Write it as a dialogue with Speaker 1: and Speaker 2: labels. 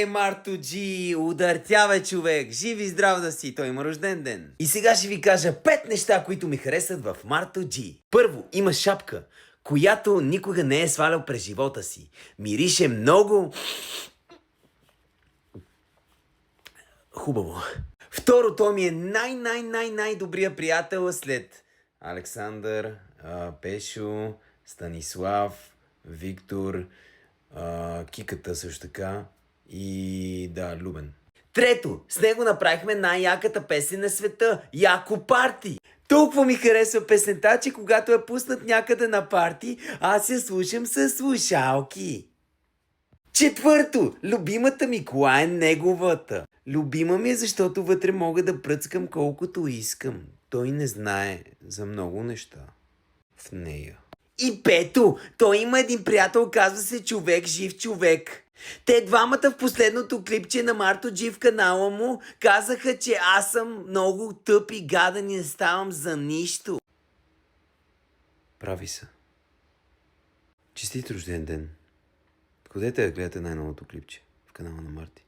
Speaker 1: Марто Джи, удъртявай човек, жив и здрав да си, той има рожден ден. И сега ще ви кажа 5 неща, които ми харесват в Марто Джи. Първо, има шапка, която никога не е свалял през живота си. Мирише много хубаво. Второ, той ми е най-добрия приятел след Александър, Пешо, Станислав, Виктор, Киката също така и да, Любен. Трето, с него направихме най-яката песен на света – Яко парти. Толкова ми харесва песента, че когато я пуснат някъде на парти, аз я слушам със слушалки. Четвърто, любимата ми кола е неговата. Любима ми е, защото вътре мога да пръцкам колкото искам. Той не знае за много неща в нея. И пето, той има един приятел, казва се Човек, жив човек. Те двамата в последното клипче на Марто Джи в канала му казаха, че аз съм много тъп и гаден и не ставам за нищо. Прави са. Честит рожден ден. Ходете да гледате най-новото клипче в канала на Марти.